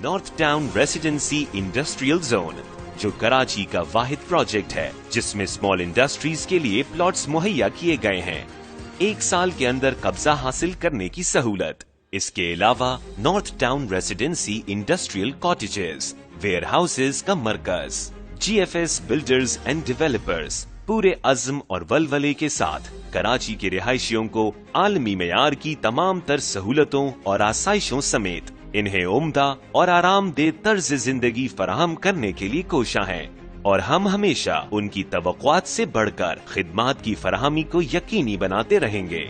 North town residency industrial zone, जो कराची का वाहिद project है जिसमें स्मॉल इंडस्ट्रीज के लिए प्लॉट्स मुहैया किए गए हैं। 1 साल के अंदर कब्जा हासिल करने की सहूलत। इसके अलावा north town residency industrial cottages, warehouses का मरकज। GFS बिल्डर्स एंड डेवलपर्स पूरे अज़्म और वलवले के साथ कराची के रिहायशियों को आलमी मेयार की तमाम तर सहूलतों और आसाइशों समेत इन्हें उम्दा और आरामदेह तर्ज जिंदगी फराहम करने के लिए कोशा हैं और हम हमेशा उनकी तवक्कुआत से बढ़कर खिदमात की फराहमी को यकीनी बनाते रहेंगे।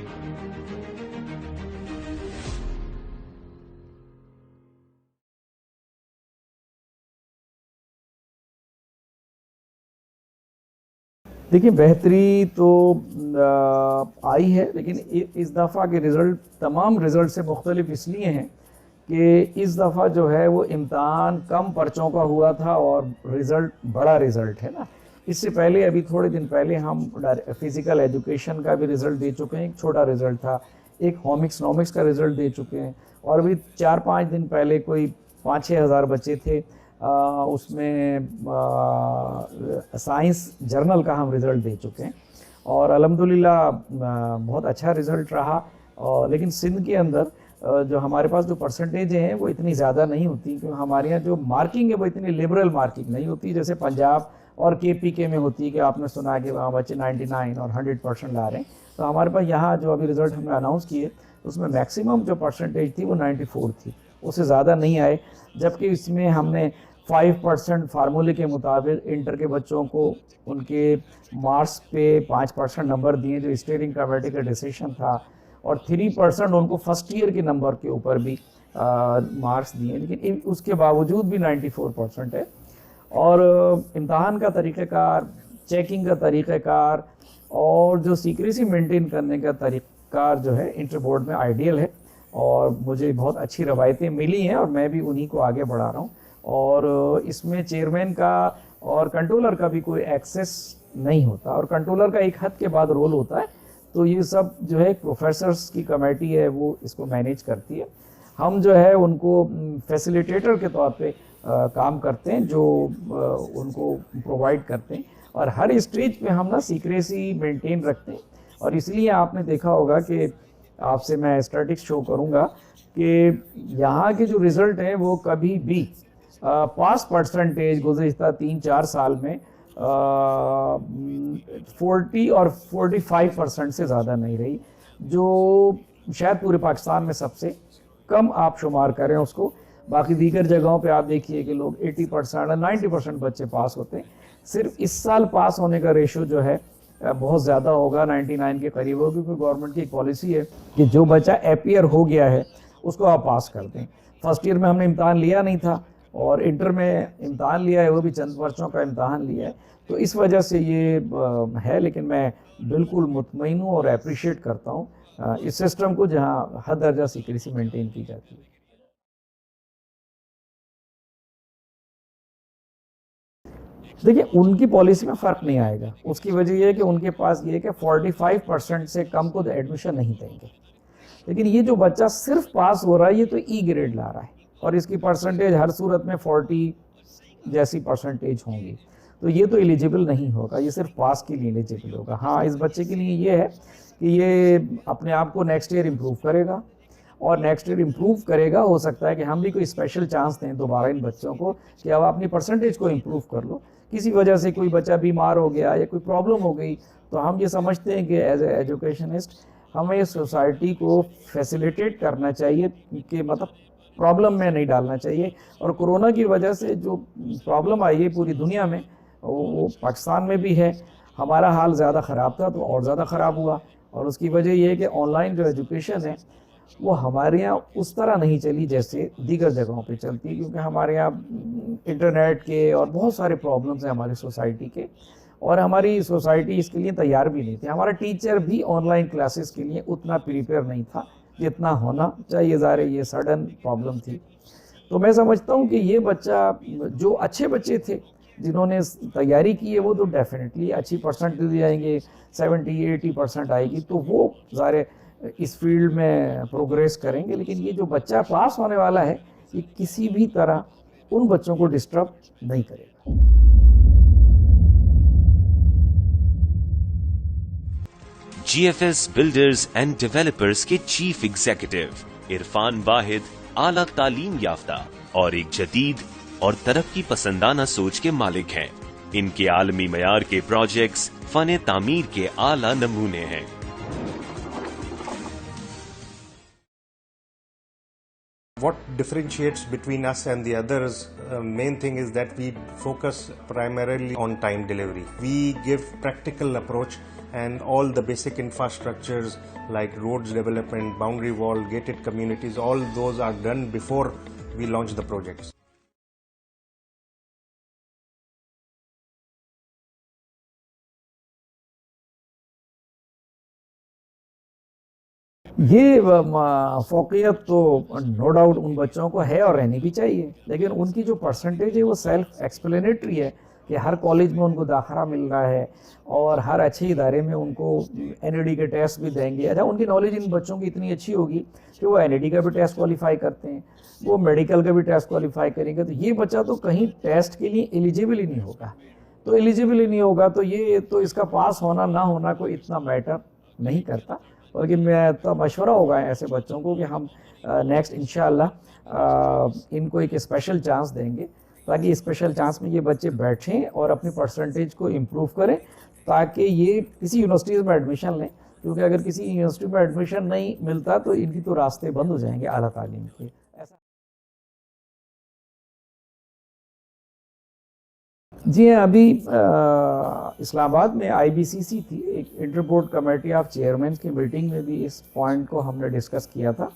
देखिए, बेहतरी तो आई है, लेकिन इस दफ़ा के रिज़ल्ट तमाम रिज़ल्ट से मुख्तलिफ इसलिए हैं कि इस दफ़ा जो है वो इम्तहान कम पर्चों का हुआ था और रिज़ल्ट बड़ा रिज़ल्ट है ना। इससे पहले अभी थोड़े दिन पहले हम फिज़िकल एजुकेशन का भी रिज़ल्ट दे चुके हैं, एक छोटा रिज़ल्ट था, एक होमिक्स नॉमिक्स का रिज़ल्ट दे चुके हैं, और अभी 4-5 दिन पहले कोई 5-6 हज़ार बच्चे थे, उसमें साइंस जर्नल का हम रिज़ल्ट दे चुके हैं और अल्हम्दुलिल्लाह बहुत अच्छा रिज़ल्ट रहा। लेकिन सिंध के अंदर जो हमारे पास जो परसेंटेज हैं वो इतनी ज़्यादा नहीं होती, क्योंकि हमारे यहाँ जो मार्किंग है वो इतनी लिबरल मार्किंग नहीं होती जैसे पंजाब और KPK में होती है कि आपने सुना है कि वहाँ बच्चे 99 और 100% ला रहे हैं। तो हमारे पास यहाँ जो अभी रिज़ल्ट हमने अनाउंस किए उसमें मैक्सिमम जो परसेंटेज थी वो 94 थी, उससे ज़्यादा नहीं आए। जबकि इसमें हमने 5% फार्मूले के मुताबिक इंटर के बच्चों को उनके मार्क्स पे 5% नंबर दिए जो स्टीयरिंग कमेटी का डिसीजन था, और 3% उनको फर्स्ट ईयर के नंबर के ऊपर भी मार्क्स दिए, लेकिन उसके बावजूद भी 94% है। और इम्तहान का तरीक़ेकार, चेकिंग का तरीक़ेकार और जो सीक्रेसी मेंटेन करने का तरीक़ाकार जो है इंटर बोर्ड में आइडियल है, और मुझे बहुत अच्छी रवायतें मिली हैं और मैं भी उन्हीं को आगे बढ़ा रहा हूँ। और इसमें चेयरमैन का और कंट्रोलर का भी कोई एक्सेस नहीं होता, और कंट्रोलर का एक हद के बाद रोल होता है। तो ये सब जो है प्रोफेसर्स की कमेटी है वो इसको मैनेज करती है। हम जो है उनको फैसिलिटेटर के तौर पे काम करते हैं, जो उनको प्रोवाइड करते हैं, और हर स्टेज पे हम ना सीक्रेसी मेंटेन रखते हैं। और इसलिए आपने देखा होगा कि आपसे मैं स्टैटिस्टिक्स शो करूँगा कि यहाँ के जो रिज़ल्ट हैं वो कभी भी पास परसेंटेज गुज़िश्ता 3-4 साल में 40 और 45% से ज़्यादा नहीं रही, जो शायद पूरे पाकिस्तान में सबसे कम आप शुमार करें उसको। बाकी दीगर जगहों पे आप देखिए कि लोग 80% और 90% बच्चे पास होते हैं। सिर्फ इस साल पास होने का रेशो जो है बहुत ज़्यादा होगा, 99 के करीब होगा, क्योंकि गवर्नमेंट की एक पॉलिसी है कि जो बच्चा एपियर हो गया है उसको आप पास कर दें। फर्स्ट ईयर में हमने इम्तहान लिया नहीं था और इंटर में इम्तहान लिया है, वो भी चंद वर्षों का इम्तहान लिया है, तो इस वजह से ये है। लेकिन मैं बिल्कुल मुतमईन हूँ और अप्रिशिएट करता हूँ इस सिस्टम को जहाँ हर दर्जा सीक्रेसी मेंटेन की जाती है। देखिए, उनकी पॉलिसी में फ़र्क नहीं आएगा। उसकी वजह यह है कि उनके पास ये है कि 45% से कम को एडमिशन नहीं देंगे। लेकिन ये जो बच्चा सिर्फ पास हो रहा है, ये तो ई ग्रेड ला रहा है और इसकी परसेंटेज हर सूरत में 40 जैसी परसेंटेज होंगी, तो ये तो एलिजिबल नहीं होगा, ये सिर्फ पास के लिए एलिजिबल होगा। हाँ, इस बच्चे के लिए ये है कि ये अपने आप को नेक्स्ट ईयर इम्प्रूव करेगा, और नेक्स्ट ईयर इम्प्रूव करेगा, हो सकता है कि हम भी कोई स्पेशल चांस दें दोबारा इन बच्चों को कि अब अपनी परसेंटेज को इम्प्रूव कर लो। किसी वजह से कोई बच्चा बीमार हो गया या कोई प्रॉब्लम हो गई, तो हम ये समझते हैं कि एज ए एजुकेशनिस्ट हमें सोसाइटी को फैसिलिटेट करना चाहिए कि मतलब प्रॉब्लम में नहीं डालना चाहिए। और कोरोना की वजह से जो प्रॉब्लम आई है पूरी दुनिया में, वो पाकिस्तान में भी है। हमारा हाल ज़्यादा ख़राब था तो और ज़्यादा ख़राब हुआ, और उसकी वजह ये है कि ऑनलाइन जो एजुकेशन है वो हमारे यहाँ उस तरह नहीं चली जैसे दीगर जगहों पे चलती है, क्योंकि हमारे यहाँ इंटरनेट के और बहुत सारे प्रॉब्लम्स हैं हमारी सोसाइटी के, और हमारी सोसाइटी इसके लिए तैयार भी नहीं थी। हमारा टीचर भी ऑनलाइन क्लासेस के लिए उतना प्रिपेयर नहीं था जितना होना चाहिए। ज़ाहिर ये सडन प्रॉब्लम थी। तो मैं समझता हूँ कि ये बच्चा, जो अच्छे बच्चे थे जिन्होंने तैयारी की है, वो तो डेफिनेटली अच्छी परसेंटेज आएंगे, 70-80% आएगी, तो वो ज़ाहिर इस फील्ड में प्रोग्रेस करेंगे। लेकिन ये जो बच्चा पास होने वाला है, ये किसी भी तरह उन बच्चों को डिस्टर्ब नहीं करेगा। GFS बिल्डर्स एंड डेवलपर्स के चीफ एग्जीक्यूटिव इरफान वाहिद आला तालीम याफ्ता और एक जदीद और तरक्की पसंदाना सोच के मालिक हैं। इनके आलमी मयार के प्रोजेक्ट्स फने तामीर के आला नमूने हैं। What differentiates between us and the others, main thing is that we focus primarily on time delivery. We give practical approach, and all the basic infrastructures like roads development, boundary wall, gated communities, all those are done before we launch the projects. ये फोकियत तो no doubt उन बच्चों को है और रहनी भी चाहिए, लेकिन उनकी जो परसेंटेज है वो सेल्फ एक्सप्लेनेटरी है कि हर कॉलेज में उनको दाखिला मिल रहा है और हर अच्छे इदारे में उनको NAD के टेस्ट भी देंगे। अच्छा, उनकी नॉलेज इन बच्चों की इतनी अच्छी होगी कि वो NAD का भी टेस्ट क्वालिफाई करते हैं, वो मेडिकल का भी टेस्ट क्वालिफाई करेंगे, तो ये बच्चा तो कहीं टेस्ट के लिए एलिजिबल ही नहीं होगा। तो एलिजिबल ही नहीं होगा तो ये तो इसका पास होना ना होना कोई इतना मैटर नहीं करता। और कि मैं तो मशवरा होगा ऐसे बच्चों को कि हम नेक्स्ट इंशाअल्लाह इनको एक स्पेशल चांस देंगे, ताकि स्पेशल चांस में ये बच्चे बैठें और अपनी परसेंटेज को इम्प्रूव करें, ताकि ये किसी यूनिवर्सिटीज़ में एडमिशन लें, क्योंकि अगर किसी यूनिवर्सिटी में एडमिशन नहीं मिलता तो इनकी तो रास्ते बंद हो जाएंगे आला तालीम के। ऐसा जी हाँ, अभी इस्लामाबाद में IBCC थी, एक inter board committee of chairman की मीटिंग में भी इस पॉइंट को हमने डिस्कस किया था,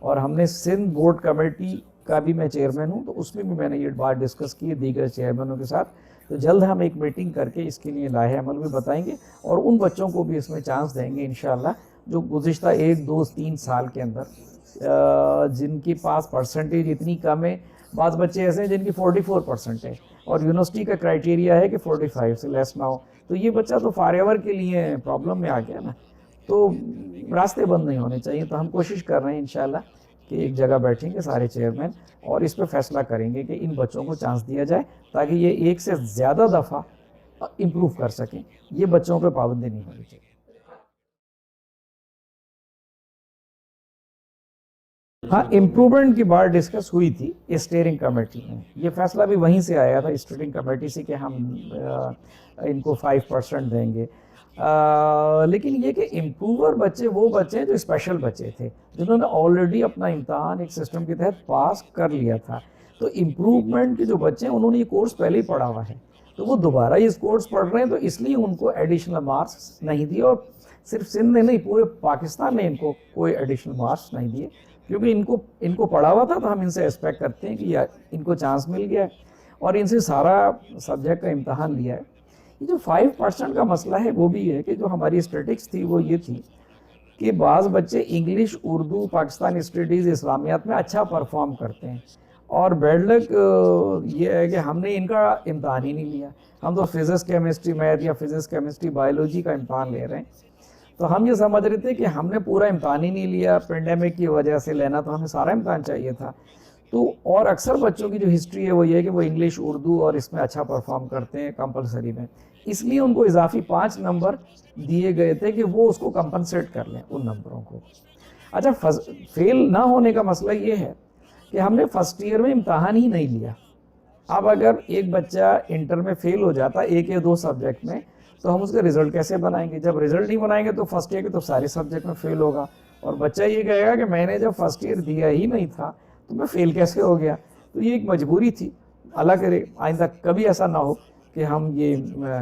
और हमने सिंध बोर्ड कमेटी का भी मैं चेयरमैन हूँ, तो उसमें भी मैंने ये बात डिस्कस की दीगर चेयरमैनों के साथ। तो जल्द हम एक मीटिंग करके इसके लिए लाहे अमल भी बताएंगे और उन बच्चों को भी इसमें चांस देंगे इंशाअल्लाह जो गुज़िश्ता 1, 2, 3 साल के अंदर जिनके पास परसेंटेज इतनी कम है। बाज़ बच्चे ऐसे हैं जिनकी 44% है और यूनिवर्सिटी का क्राइटेरिया है कि 45 से लेस ना हो, तो ये बच्चा तो फॉरएवर के लिए प्रॉब्लम में आ गया ना, तो रास्ते बंद नहीं होने चाहिए। तो हम कोशिश कर रहे हैं इंशाल्लाह कि एक जगह बैठेंगे सारे चेयरमैन और इस पर फैसला करेंगे कि इन बच्चों को चांस दिया जाए, ताकि ये एक से ज़्यादा दफ़ा इम्प्रूव कर सकें। ये बच्चों पर पाबंदी नहीं होनी चाहिए। हाँ, इम्प्रूवमेंट की बात डिस्कस हुई थी स्टीयरिंग कमेटी में। ये फैसला भी वहीं से आया था स्टीयरिंग कमेटी से कि हम इनको 5% देंगे। लेकिन ये कि इम्प्रूवर बच्चे वो बच्चे हैं जो स्पेशल बच्चे थे, जिन्होंने ऑलरेडी अपना इम्तहान एक सिस्टम के तहत पास कर लिया था। तो इम्प्रूवमेंट के जो बच्चे हैं उन्होंने ये कोर्स पहले ही पढ़ा हुआ है, तो वो दोबारा इस कोर्स पढ़ रहे हैं, तो इसलिए उनको एडिशनल मार्क्स नहीं दिए। और सिर्फ सिंध ने नहीं, पूरे पाकिस्तान ने इनको कोई एडिशनल मार्क्स नहीं दिए, क्योंकि इनको पढ़ा हुआ था। तो हम इनसे एक्सपेक्ट करते हैं कि यार इनको चांस मिल गया है और इनसे सारा सब्जेक्ट का इम्तहान लिया है। ये जो 5% का मसला है वो भी है कि जो हमारी स्टैटिस्टिक्स थी वो ये थी कि बाज़ बच्चे इंग्लिश, उर्दू, पाकिस्तानी स्टडीज़, इस्लामियात में अच्छा परफॉर्म करते हैं, और बैड लक ये है कि हमने इनका इम्तहान ही नहीं लिया। हम तो फिज़िक्स, केमिस्ट्री, मैथ या फिज़िक्स, केमिस्ट्री, बायोलॉजी का इम्तहान ले रहे हैं। तो हम ये समझ रहे थे कि हमने पूरा इम्तहान ही नहीं लिया, पेंडेमिक की वजह से लेना तो हमें सारा इम्तहान चाहिए था। तो और अक्सर बच्चों की जो हिस्ट्री है वो ये है कि वो इंग्लिश, उर्दू और इसमें अच्छा परफॉर्म करते हैं कंपलसरी में, इसलिए उनको इजाफी 5 नंबर दिए गए थे कि वो उसको कंपनसेट कर लें उन नंबरों को। अच्छा, फेल ना होने का मसला ये है कि हमने फर्स्ट ईयर में इम्तहान ही नहीं लिया। अब अगर एक बच्चा इंटर में फेल हो जाता 1 या 2 सब्जेक्ट में, तो हम उसका रिजल्ट कैसे बनाएंगे? जब रिजल्ट नहीं बनाएंगे तो फर्स्ट ईयर के तो सारे सब्जेक्ट में फेल होगा, और बच्चा ये कहेगा कि मैंने जब फर्स्ट ईयर दिया ही नहीं था तो मैं फेल कैसे हो गया। तो ये एक मजबूरी थी, अल्लाह करे आइंदा कभी ऐसा ना हो कि हम ये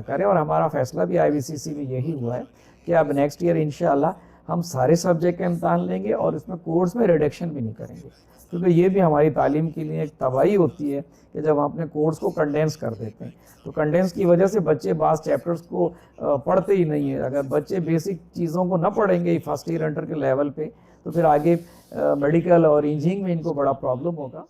करें। और हमारा फैसला भी IBCC में यही हुआ है कि अब नेक्स्ट ईयर इंशाअल्लाह हम सारे सब्जेक्ट का इम्तहान लेंगे और इसमें कोर्स में रिडक्शन भी नहीं करेंगे, क्योंकि ये भी हमारी तालीम के लिए एक तबाही होती है कि जब हम अपने कोर्स को कंडेंस कर देते हैं, तो कंडेंस की वजह से बच्चे बास चैप्टर्स को पढ़ते ही नहीं है। अगर बच्चे बेसिक चीज़ों को ना पढ़ेंगे फर्स्ट ईयर इंटर के लेवल पे, तो फिर आगे मेडिकल और इंजीनियरिंग में इनको बड़ा प्रॉब्लम होगा।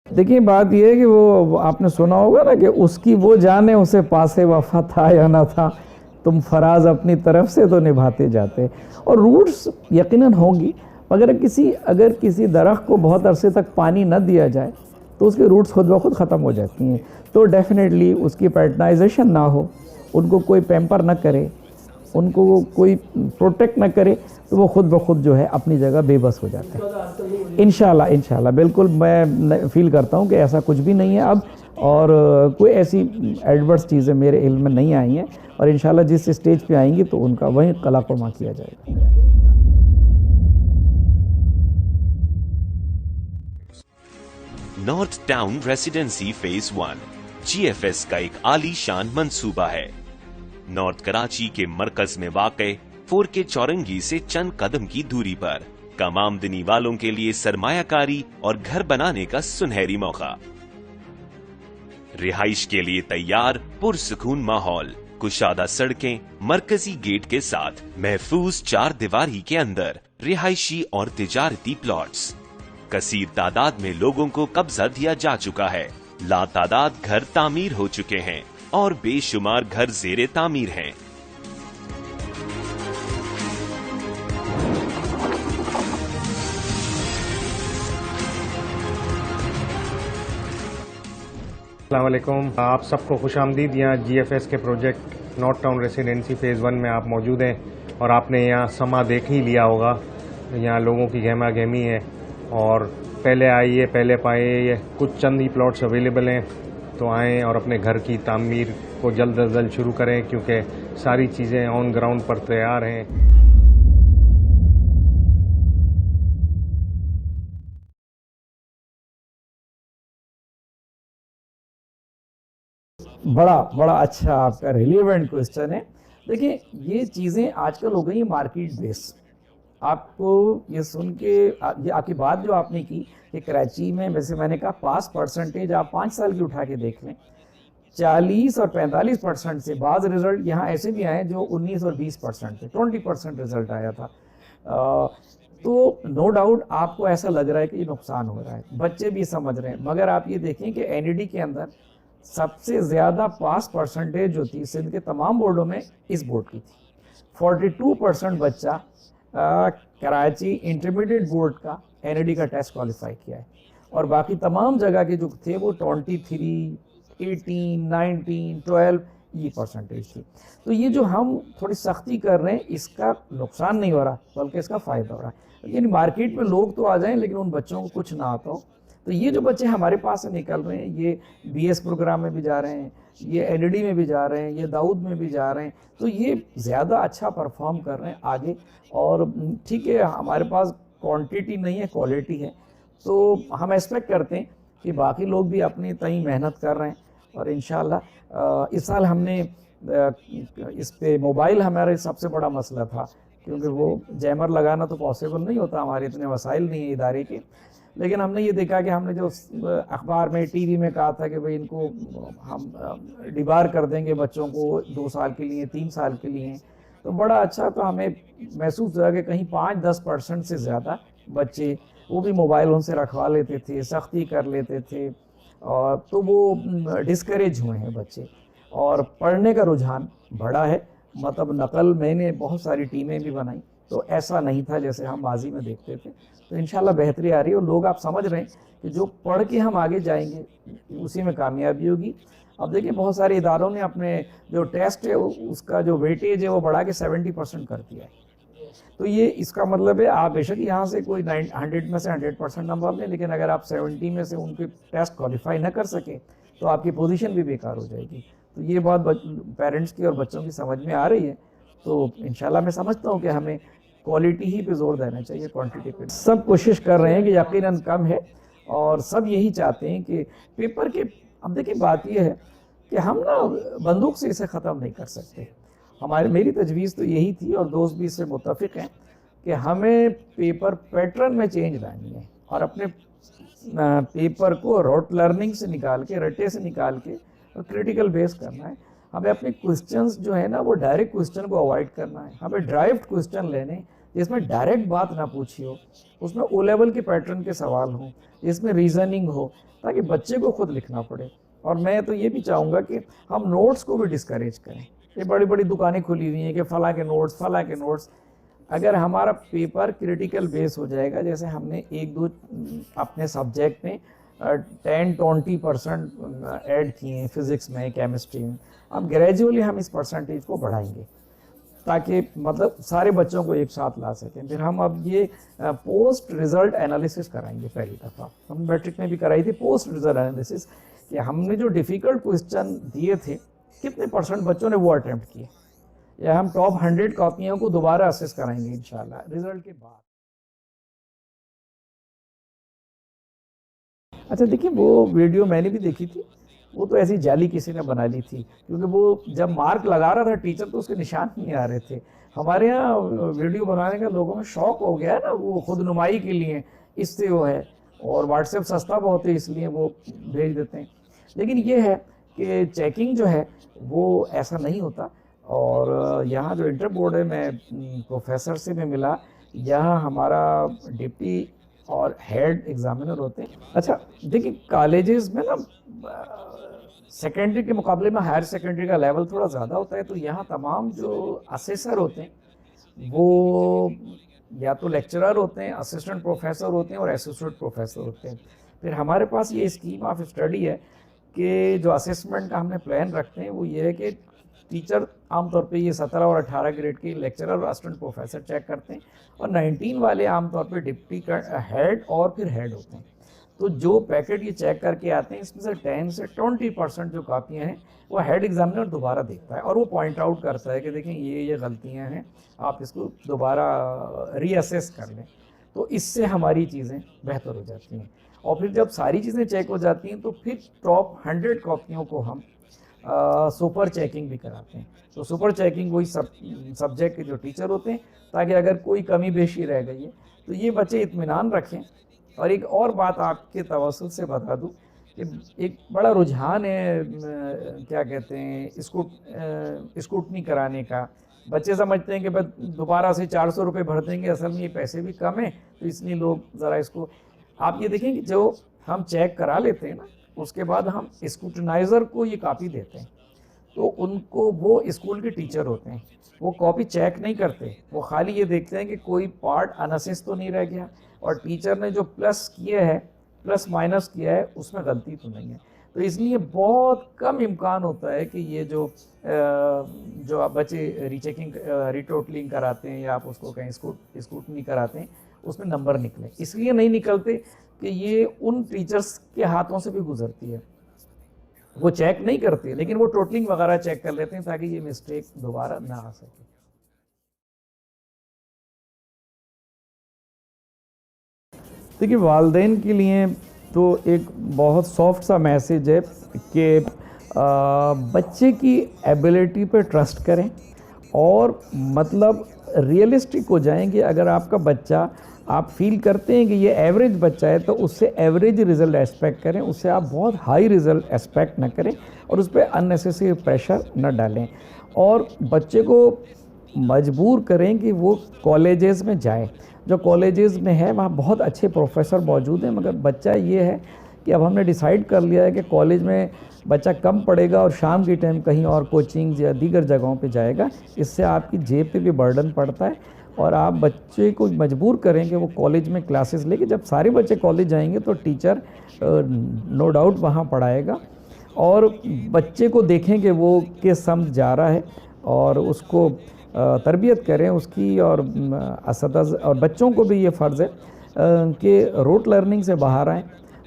देखिए, बात यह है कि वो आपने सुना होगा ना कि उसकी वो जाने उसे पासे वफा था या ना था। तुम फराज अपनी तरफ से तो निभाते जाते। और रूट्स यकीनन होंगी, अगर किसी दरख्त को बहुत अरसे तक पानी न दिया जाए तो उसके रूट्स खुद ब खुद ख़त्म हो जाती हैं। तो डेफिनेटली उसकी पैटर्नाइजेशन ना हो, उनको कोई पैम्पर ना करे, उनको कोई प्रोटेक्ट ना करे, तो वो खुद ब खुद जो है अपनी जगह बेबस हो जाते हैं। इंशाल्लाह बिल्कुल मैं फील करता हूँ कि ऐसा कुछ भी नहीं है अब, और कोई ऐसी एडवर्स चीज़ें मेरे इल्म में नहीं आई हैं, और इंशाल्लाह जिस स्टेज पे आएंगी तो उनका वहीं कलाकुमा किया जाएगा। North town residency phase 1 GFS का एक आलीशान मंसूबा है। नॉर्थ कराची के मरकज में वाक़े 4K चौरंगी से चंद कदम की दूरी पर कम आमदनी वालों के लिए सरमायाकारी और घर बनाने का सुनहरी मौका। रिहाइश के लिए तैयार पुरसुकून माहौल, कुशादा सड़कें, मरकजी गेट के साथ महफूज 4 दीवारी के अंदर रिहायशी और तिजारती प्लॉट्स। कसीर तादाद में लोगों को कब्जा दिया जा चुका है। लातादाद घर तामीर हो चुके हैं और बेशुमार घर ज़ेरे तामीर हैं। अस्सलाम वालेकुम, आप सबको खुशामदीद। यहाँ GFS के project north town residency phase 1 में आप मौजूद हैं और आपने यहाँ समा देख ही लिया होगा। यहाँ लोगों की गहमा गहमी है और पहले आइए पहले पाइए, कुछ चंद ही प्लॉट्स अवेलेबल हैं, तो आएँ और अपने घर की तामीर को जल्द अज जल्द शुरू करें, क्योंकि सारी चीज़ें ऑन ग्राउंड पर तैयार हैं। बड़ा अच्छा आपका रिलेवेंट क्वेश्चन है। देखिए, ये चीज़ें आजकल हो गई मार्केट बेस। आपको ये सुन के ये आपकी बात जो आपने की कि कराची में, वैसे मैंने कहा पास परसेंटेज आप 5 साल की उठा के देख लें, 40 और 45% से बाज़ रिज़ल्ट यहाँ ऐसे भी आए जो 19 और 20% थे, 20% रिज़ल्ट आया था। तो नो डाउट आपको ऐसा लग रहा है कि ये नुकसान हो रहा है, बच्चे भी समझ रहे हैं, मगर आप ये देखें कि NED के अंदर सबसे ज़्यादा पास परसेंटेज जो थी सिंध के तमाम बोर्डों में इस बोर्ड की थी। 42% बच्चा कराची इंटरमीडिएट बोर्ड का NED का टेस्ट क्वालिफाई किया है, और बाकी तमाम जगह के जो थे वो 23, 18, 19, 12 ये परसेंटेज थी। तो ये जो हम थोड़ी सख्ती कर रहे हैं, इसका नुकसान नहीं हो रहा बल्कि इसका फ़ायदा हो रहा है। यानी मार्केट में लोग तो आ जाएं लेकिन उन बच्चों को कुछ ना आता हो। तो ये जो बच्चे हमारे पास से निकल रहे हैं, ये BS प्रोग्राम में भी जा रहे हैं, ये NED में भी जा रहे हैं, ये दाऊद में भी जा रहे हैं, तो ये ज़्यादा अच्छा परफॉर्म कर रहे हैं आगे। और ठीक है, हमारे पास क्वांटिटी नहीं है, क्वालिटी है, तो हम एक्सपेक्ट करते हैं कि बाकी लोग भी अपनी तय मेहनत कर रहे हैं। और इंशाल्लाह इस साल हमने इस पे मोबाइल हमारा सबसे बड़ा मसला था, क्योंकि वो जैमर लगाना तो पॉसिबल नहीं होता, हमारे इतने वसाइल नहीं है इदारे के। लेकिन हमने ये देखा कि हमने जो अखबार में, TV में कहा था कि भाई इनको हम डिबार कर देंगे बच्चों को 2 साल के लिए, 3 साल के लिए, तो बड़ा अच्छा। तो हमें महसूस हुआ कि कहीं 5-10% से ज़्यादा बच्चे वो भी मोबाइल उनसे रखवा लेते थे, सख्ती कर लेते थे, और तो वो डिस्करेज हुए हैं बच्चे, और पढ़ने का रुझान बढ़ा है। मतलब नकल मैंने बहुत सारी टीमें भी बनाई, तो ऐसा नहीं था जैसे हम माजी में देखते थे। तो इंशाल्लाह बेहतरी आ रही है, और लोग आप समझ रहे हैं कि जो पढ़ के हम आगे जाएंगे उसी में कामयाबी होगी। अब देखिए, बहुत सारे इदारों ने अपने जो टेस्ट है उसका जो वेटेज है वो बढ़ा के 70% कर दिया है। तो ये इसका मतलब है आप बेशक यहाँ से कोई 100 में से 100% नंबर लें, लेकिन अगर आप 70 में से उनके टेस्ट क्वालिफाई न कर सके तो आपकी पोजीशन भी बेकार हो जाएगी। तो ये बात पेरेंट्स की और बच्चों की समझ में आ रही है। तो इंशाल्लाह मैं समझता हूँ कि हमें क्वालिटी ही पे जोर देना चाहिए, क्वांटिटी पे। सब कोशिश कर रहे हैं कि यकीनन कम है, और सब यही चाहते हैं कि पेपर के, अब देखिए बात यह है कि हम ना बंदूक से इसे ख़त्म नहीं कर सकते। मेरी तजवीज़ तो यही थी, और दोस्त भी इससे मुत्तफिक हैं कि हमें पेपर पैटर्न में चेंज लानी है, और अपने पेपर को रोट लर्निंग से निकाल के, रट्टे से निकाल के क्रिटिकल बेस करना है। हमें अपने क्वेश्चंस जो है ना वो डायरेक्ट क्वेश्चन को अवॉइड करना है। हमें ड्राइव्ड क्वेश्चन लेने जिसमें डायरेक्ट बात ना पूछी हो, उसमें O लेवल के पैटर्न के सवाल हों, जिसमें रीजनिंग हो, ताकि बच्चे को खुद लिखना पड़े। और मैं तो ये भी चाहूँगा कि हम नोट्स को भी डिस्करेज करें। ये बड़ी बड़ी दुकानें खुली हुई हैं कि फला के नोट्स, फला के नोट्स। अगर हमारा पेपर क्रिटिकल बेस हो जाएगा, जैसे हमने एक दो अपने सब्जेक्ट में 10-20% ऐड किए हैं फिज़िक्स में, केमिस्ट्री में, अब ग्रेजुअली हम इस परसेंटेज को बढ़ाएंगे ताकि मतलब सारे बच्चों को एक साथ ला सकें। फिर हम अब ये पोस्ट रिजल्ट एनालिसिस कराएंगे। पहली दफ़ा हम मैट्रिक में भी कराई थी पोस्ट रिजल्ट एनालिसिस, कि हमने जो डिफ़िकल्ट क्वेश्चन दिए थे कितने % बच्चों ने वो अटैम्प्ट किए, या हम टॉप 100 कॉपियों को दोबारा असेस कराएंगे इंशाल्लाह रिजल्ट के बाद। अच्छा देखिए, वो वीडियो मैंने भी देखी थी, वो तो ऐसी जाली किसी ने बना ली थी, क्योंकि वो जब मार्क लगा रहा था टीचर तो उसके निशान नहीं आ रहे थे। हमारे यहाँ वीडियो बनाने का लोगों में शौक हो गया है ना, वो खुद नुमाई के लिए इससे वो है, और व्हाट्सएप सस्ता बहुत है इसलिए वो भेज देते हैं। लेकिन ये है कि चेकिंग जो है वो ऐसा नहीं होता। और यहाँ जो इंटर बोर्ड है, मैं प्रोफेसर से भी मिला, यहाँ हमारा डिप्टी और हेड एग्जामिनर होते हैं। अच्छा देखिए, कॉलेजेस में ना सेकेंडरी के मुकाबले में हायर सेकेंडरी का लेवल थोड़ा ज़्यादा होता है, तो यहाँ तमाम जो असेसर होते हैं वो या तो लेक्चरर होते हैं, असिस्टेंट प्रोफेसर होते हैं और एसोसिएट प्रोफेसर होते हैं। फिर हमारे पास ये स्कीम ऑफ स्टडी है कि जो असेसमेंट का हमने प्लान रखते हैं वो ये है कि टीचर आमतौर पे ये 17 और 18 ग्रेड के लेक्चरर और असिस्टेंट प्रोफेसर चेक करते हैं, और 19 वाले आमतौर पे डिप्टी हेड और फिर हेड होते हैं। तो जो पैकेट ये चेक करके आते हैं, इसमें से 10 से 20% जो कापियाँ हैं वो हेड एग्जामिनर दोबारा देखता है और वो पॉइंट आउट करता है कि देखें ये गलतियाँ हैं, आप इसको दोबारा रीअसेस कर लें। तो इससे हमारी चीज़ें बेहतर हो जाती हैं। और फिर जब सारी चीज़ें चेक हो जाती हैं तो फिर टॉप 100 कॉपियों को हम सुपर चेकिंग भी कराते हैं। तो सुपर चेकिंग वही सब्जेक्ट के जो टीचर होते हैं, ताकि अगर कोई कमी बेशी रह गई है तो ये बच्चे इत्मीनान रखें। और एक और बात आपके तवज्जुह से बता दूं कि एक बड़ा रुझान है, क्या कहते हैं, स्कूटनी कराने का। बच्चे समझते हैं कि बस दोबारा से 400 रुपये भर देंगे, असल में ये पैसे भी कम हैं, तो इसलिए लोग ज़रा इसको, आप ये देखें कि जो हम चेक करा लेते हैं ना, उसके बाद हम स्क्रूटनाइज़र को ये कॉपी देते हैं, तो उनको, वो स्कूल के टीचर होते हैं, वो कॉपी चेक नहीं करते, वो खाली ये देखते हैं कि कोई पार्ट अनअसेस तो नहीं रह गया, और टीचर ने जो प्लस किया है, प्लस माइनस किया है, उसमें गलती तो नहीं है। तो इसलिए बहुत कम इम्कान होता है कि ये जो आप बच्चे रीचेकिंग, रिटोटलिंग कराते हैं, या आप उसको कहीं स्क्रूटनी कराते हैं, उसमें नंबर निकले। इसलिए नहीं निकलते कि ये उन टीचर्स के हाथों से भी गुजरती है, वो चेक नहीं करते, लेकिन वो टोटलिंग वगैरह चेक कर लेते हैं ताकि ये मिस्टेक दोबारा ना आ सके। देखिए, वालिदैन के लिए तो एक बहुत सॉफ्ट सा मैसेज है कि बच्चे की एबिलिटी पे ट्रस्ट करें, और मतलब रियलिस्टिक हो जाएंगे। अगर आपका बच्चा, आप फील करते हैं कि ये एवरेज बच्चा है, तो उससे एवरेज रिज़ल्ट एक्सपेक्ट करें, उससे आप बहुत हाई रिज़ल्ट एक्सपेक्ट ना करें, और उस पर अननेसेसरी प्रेशर न डालें, और बच्चे को मजबूर करें कि वो कॉलेजेस में जाए। जो कॉलेजेस में है वहाँ बहुत अच्छे प्रोफेसर मौजूद हैं, मगर बच्चा ये है कि अब हमने डिसाइड कर लिया है कि कॉलेज में बच्चा कम पढ़ेगा और शाम के टाइम कहीं और कोचिंग या दीगर जगहों पे जाएगा। इससे आपकी जेब पे भी बर्डन पड़ता है, और आप बच्चे को मजबूर करें कि वो कॉलेज में क्लासेस लेके, जब सारे बच्चे कॉलेज जाएंगे तो टीचर नो डाउट वहाँ पढ़ाएगा, और बच्चे को देखें कि वो किस समझ जा रहा है, और उसको तरबियत करें उसकी। और असतज़ और बच्चों को भी ये फ़र्ज़ है कि रोट लर्निंग से बाहर आएँ,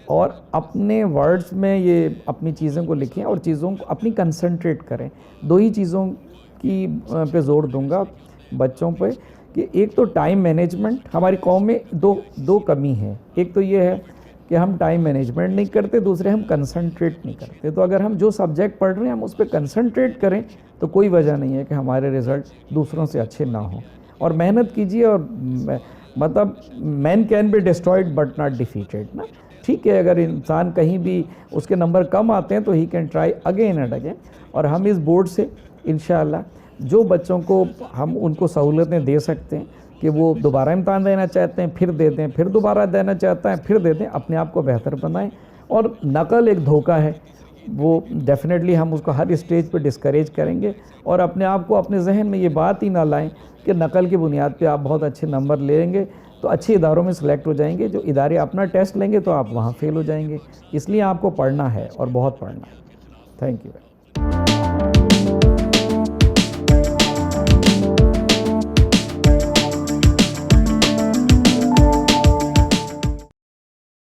और अपने वर्ड्स में ये अपनी चीज़ों को लिखें, और चीज़ों को अपनी कंसंट्रेट करें। दो ही चीज़ों की पे ज़ोर दूंगा बच्चों पे, कि एक तो टाइम मैनेजमेंट। हमारी कौम में दो कमी है, एक तो ये है कि हम टाइम मैनेजमेंट नहीं करते, दूसरे हम कंसंट्रेट नहीं करते। तो अगर हम जो सब्जेक्ट पढ़ रहे हैं हम उस पर कंसंट्रेट करें तो कोई वजह नहीं है कि हमारे रिज़ल्ट दूसरों से अच्छे ना हों। और मेहनत कीजिए, और मतलब man can be destroyed but not defeated ना। ठीक है, अगर इंसान कहीं भी उसके नंबर कम आते हैं तो he can try again and again. और हम इस बोर्ड से इंशाअल्लाह जो बच्चों को हम उनको सहूलतें दे सकते हैं कि वो दोबारा इम्तहान देना चाहते हैं फिर दे दें, फिर दोबारा देना चाहते हैं फिर दे दें, अपने आप को बेहतर बनाएं। और नकल एक धोखा है, वो डेफिनेटली हम उसको हर स्टेज पे डिस्करेज करेंगे और अपने आप को अपने जहन में ये बात ही ना लाएं कि नकल की बुनियाद पे आप बहुत अच्छे नंबर लेंगे तो अच्छे इदारों में सिलेक्ट हो जाएंगे। जो इदारे अपना टेस्ट लेंगे तो आप वहाँ फेल हो जाएंगे। इसलिए आपको पढ़ना है और बहुत पढ़ना है। Thank you.